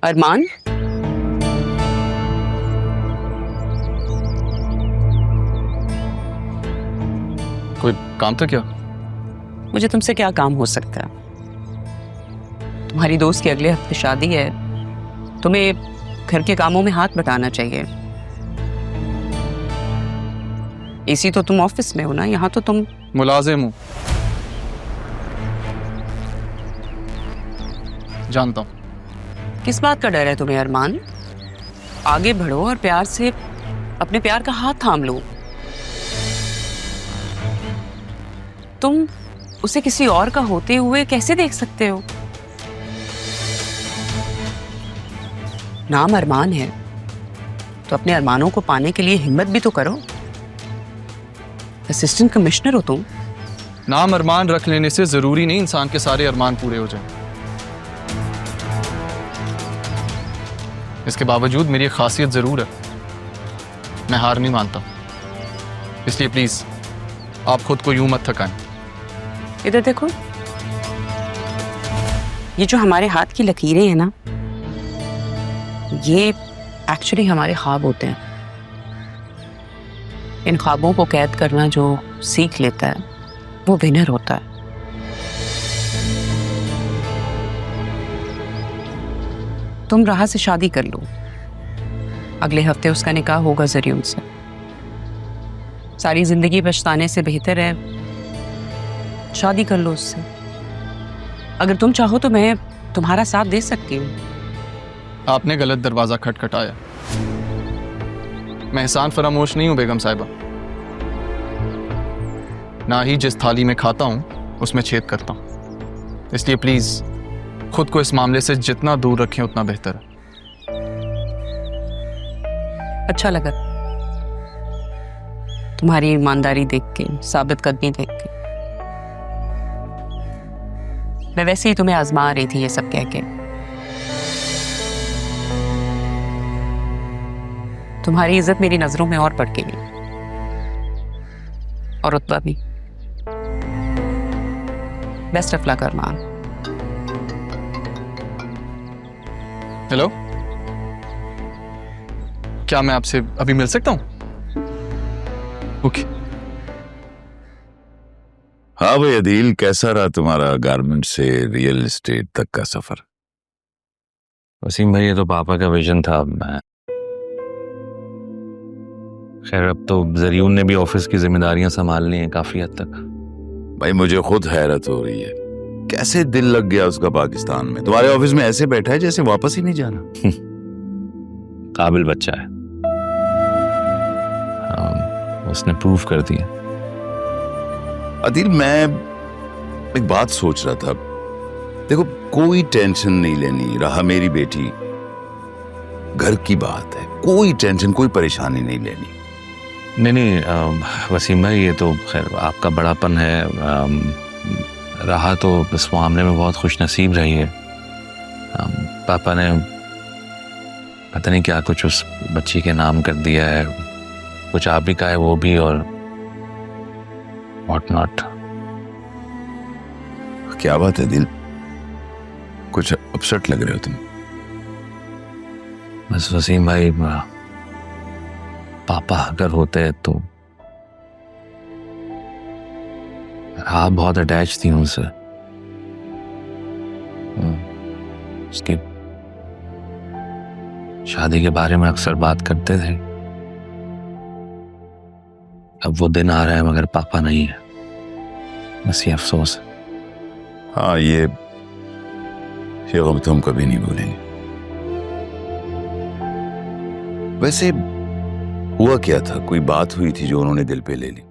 अरमान, कोई काम था क्या? मुझे तुमसे क्या काम हो सकता है? तुम्हारी दोस्त की अगले हफ्ते शादी है, तुम्हें घर के कामों में हाथ बटाना चाहिए। इसी तो तुम ऑफिस में हो ना, यहाँ तो तुम मुलाजिम हूँ, जानता हूँ। किस बात का डर है तुम्हें अरमान? आगे बढ़ो और प्यार से अपने प्यार का हाथ थाम लो। तुम उसे किसी और का होते हुए कैसे देख सकते हो? नाम अरमान है तो अपने अरमानों को पाने के लिए हिम्मत भी तो करो। असिस्टेंट कमिश्नर हो तुम। नाम अरमान रख लेने से जरूरी नहीं इंसान के सारे अरमान पूरे हो जाएं। इसके बावजूद मेरी एक खासियत जरूर है, मैं हार नहीं मानता। इसलिए प्लीज आप खुद को यूं मत थकाएं। इधर देखो, ये जो हमारे हाथ की लकीरें हैं ना, ये एक्चुअली हमारे ख्वाब होते हैं। इन ख्वाबों को कैद करना जो सीख लेता है वो विनर होता है। तुम राह से शादी कर लो, अगले हफ्ते उसका निकाह होगा जरियून से। सारी जिंदगी पछताने से बेहतर है शादी कर लो उससे। अगर तुम चाहो तो मैं तुम्हारा साथ दे सकती हूँ। आपने गलत दरवाजा खटखटाया। मैं एहसान फरामोश नहीं हूं बेगम साहिबा, ना ही जिस थाली में खाता हूं उसमें छेद करता हूं। इसलिए प्लीज खुद को इस मामले से जितना दूर रखें उतना बेहतर है। अच्छा लगा तुम्हारी ईमानदारी देख के, साबित कदमी देख के। मैं वैसे ही तुम्हें आजमा रही थी ये सब कह के। तुम्हारी इज्जत मेरी नजरों में और बढ़ गई, और रुतबा भी। Best of luck Armaan. Hello, क्या मैं आपसे अभी मिल सकता हूं? ओके। हाँ भाई अदील, कैसा रहा तुम्हारा गारमेंट से रियल एस्टेट तक का सफर? वसीम भाई, ये तो पापा का विजन था। मैं खैर अब तो जरियून ने भी ऑफिस की जिम्मेदारियां संभाल ली हैं काफी हद तक। भाई मुझे खुद हैरत हो रही है, कैसे दिल लग गया उसका पाकिस्तान में। तुम्हारे ऑफिस में ऐसे बैठा है जैसे वापस ही नहीं जाना। काबिल बच्चा है, उसने प्रूफ कर दिया। अदील, मैं एक बात सोच रहा था। देखो, कोई टेंशन नहीं लेनी, रहा मेरी बेटी घर की बात है, कोई टेंशन कोई परेशानी नहीं लेनी। नहीं वसीम भाई, ये तो खैर आपका बड़ापन है। रहा तो इस मामले में बहुत खुश नसीब रही है। पापा ने पता नहीं क्या कुछ उस बच्ची के नाम कर दिया है, कुछ आप भी का है वो भी, और व्हाट नॉट। क्या बात है दिल, कुछ अपसेट लग रहे हो तुम? बस वसीम भाई, पापा अगर होते तो आप बहुत अटैच थी उनसे। उसकी शादी के बारे में अक्सर बात करते थे। अब वो दिन आ रहा है मगर पापा नहीं है, बस ये अफसोस है। हाँ, ये गम तो हम कभी नहीं भूलेंगे। वैसे हुआ क्या था? कोई बात हुई थी जो उन्होंने दिल पे ले ली?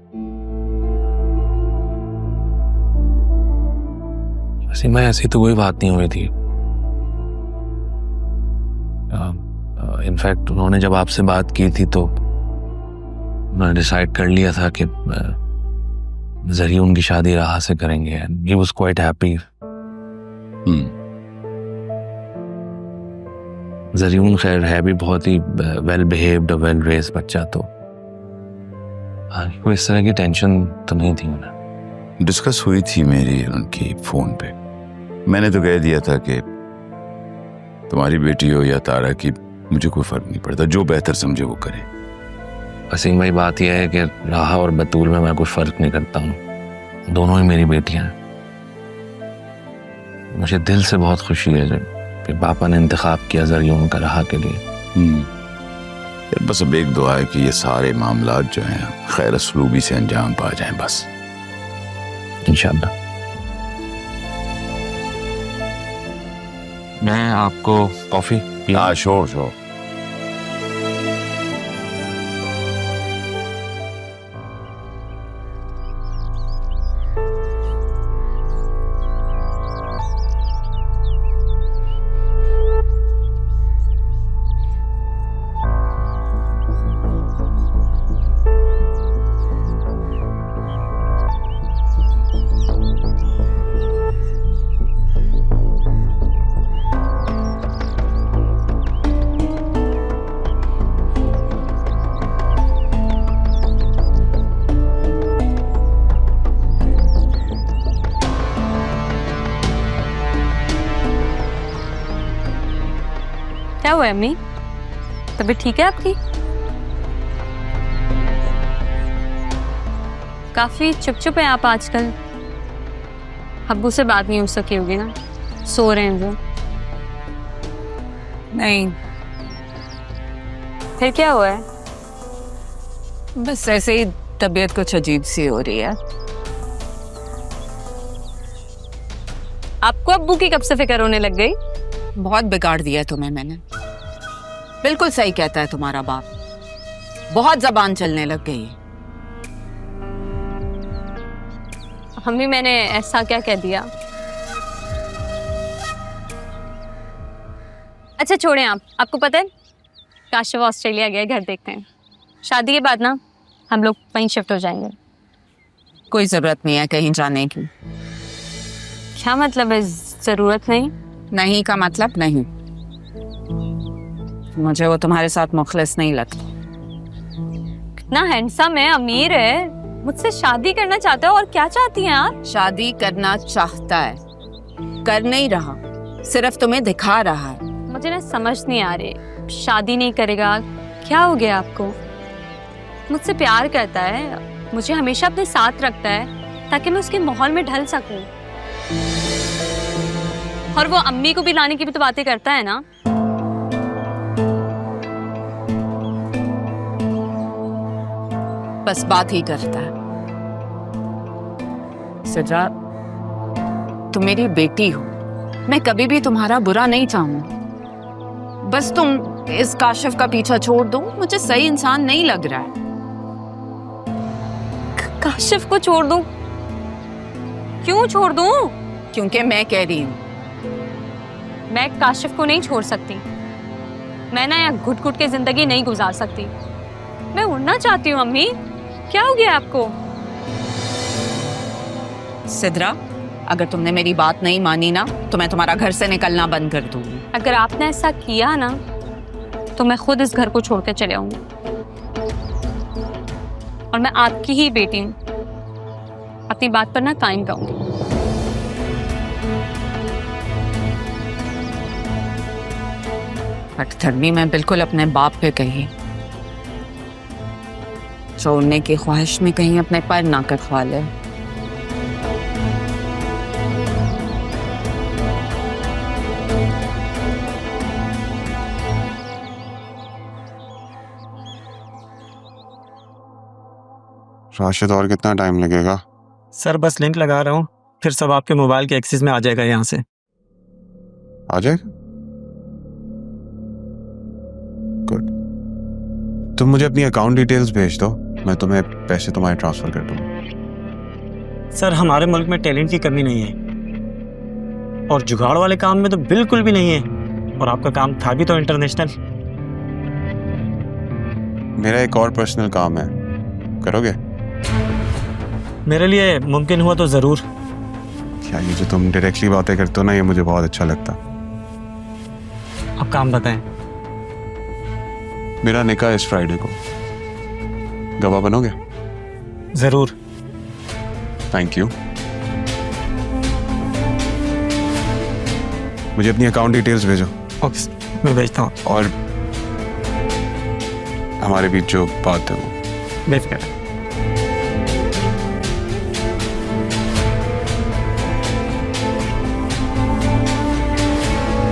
वसीम भाई, ऐसी तो कोई बात नहीं हुई थी। इनफैक्ट उन्होंने जब आपसे बात की थी तो उन्होंने डिसाइड कर लिया था कि जरियून की शादी राह से करेंगे, and he was quite happy. जरियून खैर है भी बहुत ही वेल बिहेव्ड, वेल रेज्ड बच्चा, तो कोई इस तरह की टेंशन तो नहीं थी उन्हें। डिस्कस हुई थी मेरी उनकी फोन पे। मैंने तो कह दिया था कि तुम्हारी बेटी हो या तारा की, मुझे कोई फर्क नहीं पड़ता, जो बेहतर समझे वो करे। वसीम भाई, बात यह है कि राहा और बतूल में मैं कुछ फर्क नहीं करता हूँ, दोनों ही मेरी बेटियां हैं। मुझे दिल से बहुत खुशी है कि पापा ने इंतखाब किया ज़रियों का राहा के लिए। यार बस अब एक दुआ है कि ये सारे मामलात जो हैं खैर असलूबी से अंजाम पा जाएं बस। इंशाल्लाह। मैं आपको कॉफ़ी हाँ, श्योर श्योर। क्या हुआ अम्मी, तबीयत ठीक है आपकी? काफी चुप चुप है आप आजकल। अब्बू से बात नहीं हो सकी होगी ना, सो रहे हैं वो। नहीं, फिर क्या हुआ है? बस ऐसे ही तबीयत कुछ अजीब सी हो रही है। आपको अब्बू की कब से फिक्र होने लग गई? बहुत बिगाड़ दिया तुम्हें मैंने। बिल्कुल सही कहता है तुम्हारा बाप, बहुत जबान चलने लग गई है। अम्मी, मैंने ऐसा क्या कह दिया? अच्छा छोड़ें आप। आपको पता है काशिफ ऑस्ट्रेलिया गया, घर देखते हैं। शादी के बाद ना हम लोग वहीं शिफ्ट हो जाएंगे। कोई जरूरत नहीं है कहीं जाने की। क्या मतलब है जरूरत नहीं? नहीं का मतलब नहीं। मुझे वो तुम्हारे साथ मुखलिस नहीं लगता। कितना हैंडसम है, अमीर है, मुझसे शादी करना चाहता है। और क्या चाहती हैं आप? शादी करना चाहता है, कर नहीं रहा, सिर्फ तुम्हें दिखा रहा है। मुझे ना समझ नहीं आ रही, शादी नहीं करेगा, क्या हो गया आपको? मुझसे प्यार करता है, मुझे हमेशा अपने साथ रखता है ताकि मैं उसके माहौल में ढल सकूं। और वो अम्मी को भी लाने की भी तो बातें करता है ना। बस बात ही करता है। सिद्रा, तुम मेरी बेटी हो, मैं कभी भी तुम्हारा बुरा नहीं चाहूंगी। बस तुम इस काशिफ का पीछा छोड़ दो, मुझे सही इंसान नहीं लग रहा है। काशिफ को छोड़ दूं? क्यों छोड़ दूं? क्योंकि मैं कह रही हूँ। मैं काशिफ को नहीं छोड़ सकती। मैं ना यहाँ घुट घुट के जिंदगी नहीं गुजार सकती। मैं उड़ना चाहती हूँ। अम्मी, क्या हो गया आपको? सिद्रा, अगर तुमने मेरी बात नहीं मानी ना तो मैं तुम्हारा घर से निकलना बंद कर दूंगी। अगर आपने ऐसा किया ना तो मैं खुद इस घर को छोड़ के चले आऊंगी। और मैं आपकी ही बेटी हूँ, अपनी बात पर ना कायम रहूंगी। हठधर्मी मैं बिल्कुल अपने बाप पे कही, छोड़ने की ख्वाहिश में कहीं अपने पर ना कटवा ले। राशिद, और कितना टाइम लगेगा? सर बस लिंक लगा रहा हूँ, फिर सब आपके मोबाइल के एक्सेस में आ जाएगा। यहाँ से आ जाएगा? गुड। तुम मुझे अपनी अकाउंट डिटेल्स भेज दो, मैं तुम्हें पैसे तुम्हारे ट्रांसफर कर दूंगा। सर हमारे मुल्क में टैलेंट की कमी नहीं है, और जुगाड़ वाले काम में तो बिल्कुल भी नहीं है। और आपका काम था भी तो इंटरनेशनल। मेरा एक और पर्सनल काम है, करोगे? मेरे लिए मुमकिन हुआ तो ज़रूर। क्या ये जो तुम डायरेक्टली बातें करते हो ना, ये मुझे बहुत अच्छा लगता। अब काम बताएं। मेरा निकाह इस फ्राइडे को, गवाह बनोगे? ज़रूर। Thank you. मुझे अपनी अकाउंट डिटेल्स भेजो। ओके, मैं भेजता हूँ। और हमारे बीच जो बात है वो बेफिक्र।